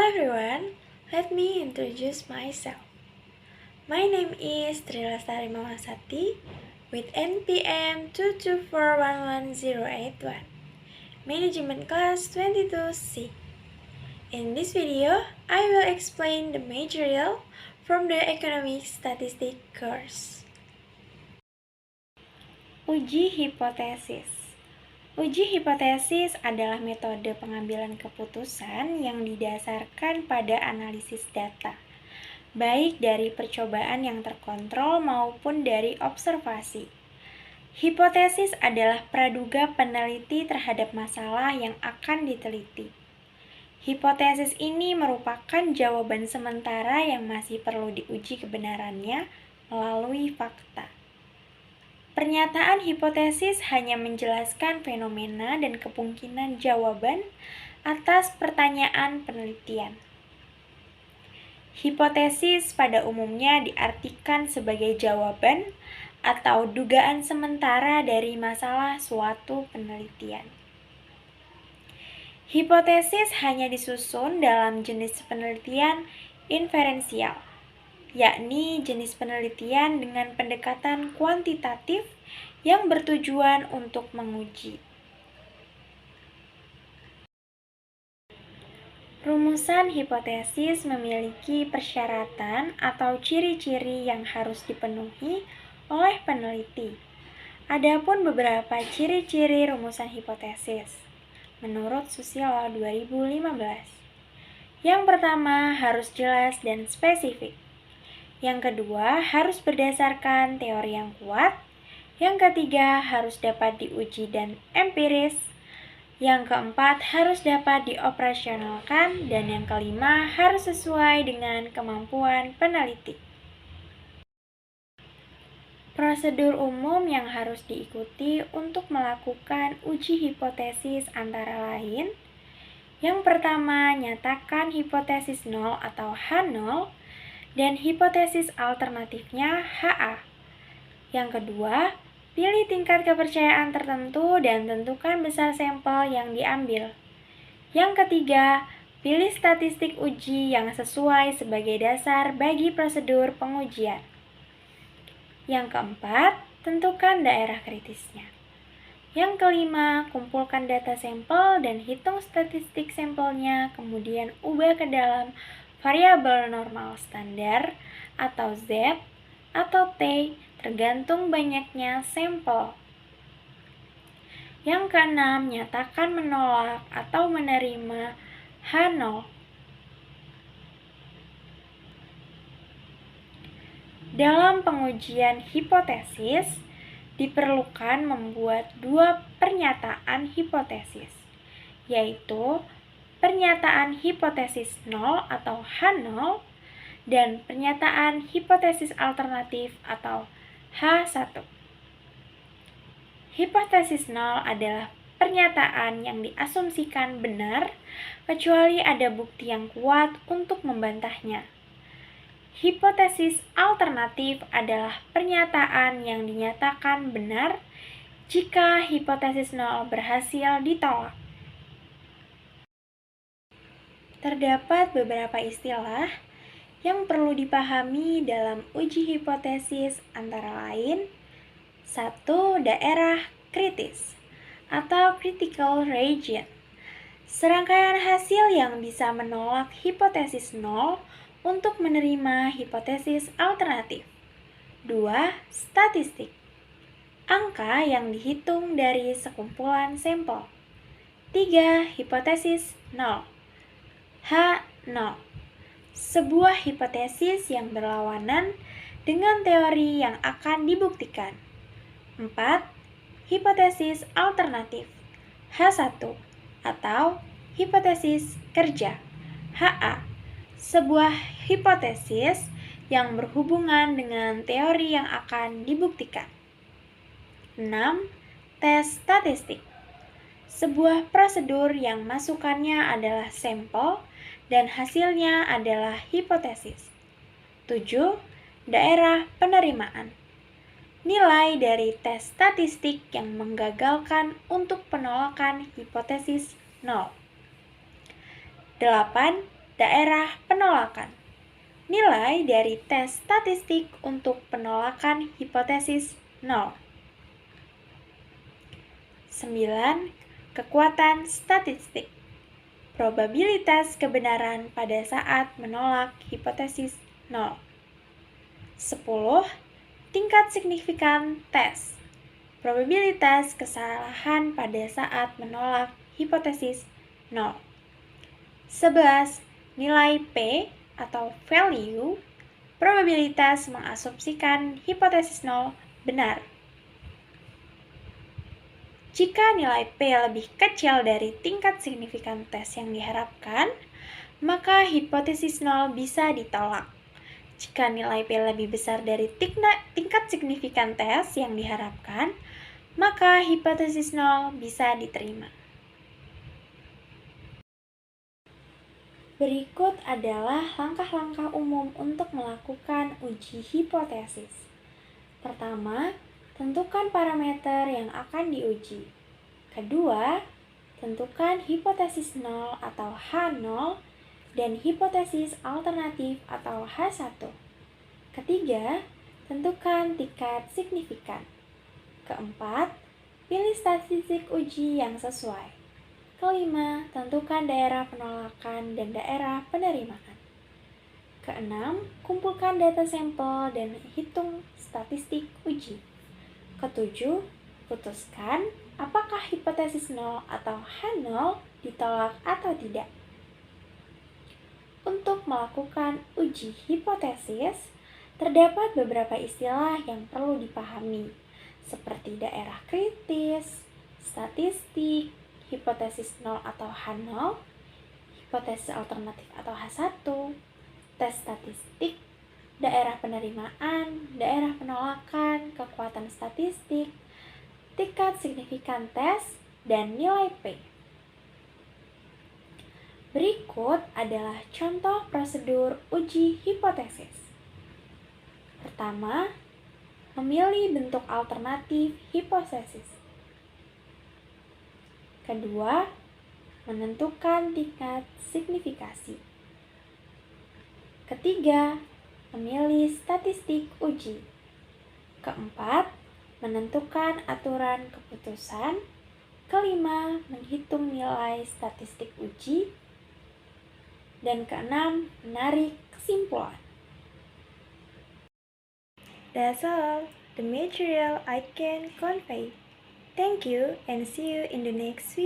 everyone, let me introduce myself. My name is Trilastari Mamasati with NPM 2241101, Management Class 22C. In this video, I will explain the material from the Economic Statistics course. Uji hipotesis. Uji hipotesis adalah metode pengambilan keputusan yang didasarkan pada analisis data, baik dari percobaan yang terkontrol maupun dari observasi. Hipotesis adalah praduga peneliti terhadap masalah yang akan diteliti. Hipotesis ini merupakan jawaban sementara yang masih perlu diuji kebenarannya melalui fakta. Pernyataan hipotesis hanya menjelaskan fenomena dan kemungkinan jawaban atas pertanyaan penelitian. Hipotesis pada umumnya diartikan sebagai jawaban atau dugaan sementara dari masalah suatu penelitian. Hipotesis hanya disusun dalam jenis penelitian inferensial, yakni jenis penelitian dengan pendekatan kuantitatif yang bertujuan untuk menguji. Rumusan hipotesis memiliki persyaratan atau ciri-ciri yang harus dipenuhi oleh peneliti. Adapun beberapa ciri-ciri rumusan hipotesis menurut Susilo 2015. Yang pertama, harus jelas dan spesifik. Yang kedua, harus berdasarkan teori yang kuat. Yang ketiga, harus dapat diuji dan empiris. Yang keempat, harus dapat dioperasionalkan. Dan yang kelima, harus sesuai dengan kemampuan peneliti. Prosedur umum yang harus diikuti untuk melakukan uji hipotesis antara lain. Yang pertama, nyatakan hipotesis 0 atau H0 dan hipotesis alternatifnya HA. Yang kedua, pilih tingkat kepercayaan tertentu dan tentukan besar sampel yang diambil. Yang ketiga, pilih statistik uji yang sesuai sebagai dasar bagi prosedur pengujian. Yang keempat, tentukan daerah kritisnya. Yang kelima, kumpulkan data sampel dan hitung statistik sampelnya, kemudian ubah ke dalam variabel normal standar atau Z atau T tergantung banyaknya sampel. Yang keenam, nyatakan menolak atau menerima H0. Dalam pengujian hipotesis, diperlukan membuat dua pernyataan hipotesis, yaitu pernyataan hipotesis 0 atau H0 dan pernyataan hipotesis alternatif atau H1. Hipotesis 0 adalah pernyataan yang diasumsikan benar kecuali ada bukti yang kuat untuk membantahnya. Hipotesis alternatif adalah pernyataan yang dinyatakan benar jika hipotesis 0 berhasil ditolak. Terdapat beberapa istilah yang perlu dipahami dalam uji hipotesis antara lain 1. Daerah kritis atau critical region. Serangkaian hasil yang bisa menolak hipotesis 0 untuk menerima hipotesis alternatif. 2. Statistik. Angka yang dihitung dari sekumpulan sampel. 3. Hipotesis 0. H0. Sebuah hipotesis yang berlawanan dengan teori yang akan dibuktikan. 4. Hipotesis alternatif. H1 atau hipotesis kerja. HA. Sebuah hipotesis yang berhubungan dengan teori yang akan dibuktikan. 6. Tes statistik. Sebuah prosedur yang masukannya adalah sampel dan hasilnya adalah hipotesis. 7. Daerah penerimaan. Nilai dari tes statistik yang menggagalkan untuk penolakan hipotesis 0. 8. daerah penolakan. Nilai dari tes statistik untuk penolakan hipotesis 0. 9. Kekuatan statistik. Probabilitas kebenaran pada saat menolak hipotesis 0. 10. Tingkat signifikan tes. Probabilitas kesalahan pada saat menolak hipotesis 0. 11. Nilai P atau value, probabilitas mengasumsikan hipotesis 0 benar. Jika nilai P lebih kecil dari tingkat signifikan tes yang diharapkan, maka hipotesis 0 bisa ditolak. Jika nilai P lebih besar dari tingkat signifikan tes yang diharapkan, maka hipotesis 0 bisa diterima. Berikut adalah langkah-langkah umum untuk melakukan uji hipotesis. Pertama, tentukan parameter yang akan diuji. Kedua, tentukan hipotesis 0 atau H0 dan hipotesis alternatif atau H1. Ketiga, tentukan tingkat signifikan. Keempat, pilih statistik uji yang sesuai. Kelima, tentukan daerah penolakan dan daerah penerimaan. Keenam, kumpulkan data sampel dan hitung statistik uji. Ketujuh, putuskan apakah hipotesis 0 atau H0 ditolak atau tidak. Untuk melakukan uji hipotesis, terdapat beberapa istilah yang perlu dipahami, seperti daerah kritis, statistik, hipotesis 0 atau H0, hipotesis alternatif atau H1, tes statistik, daerah penerimaan, daerah penolakan, kekuatan statistik, tingkat signifikan tes, dan nilai P. Berikut adalah contoh prosedur uji hipotesis. Pertama, memilih bentuk alternatif hipotesis. Kedua, menentukan tingkat signifikasi. Ketiga, memilih statistik uji. Keempat, menentukan aturan keputusan. Kelima, menghitung nilai statistik uji. Dan keenam, menarik kesimpulan. That's all the material I can convey. Thank you and see you in the next video.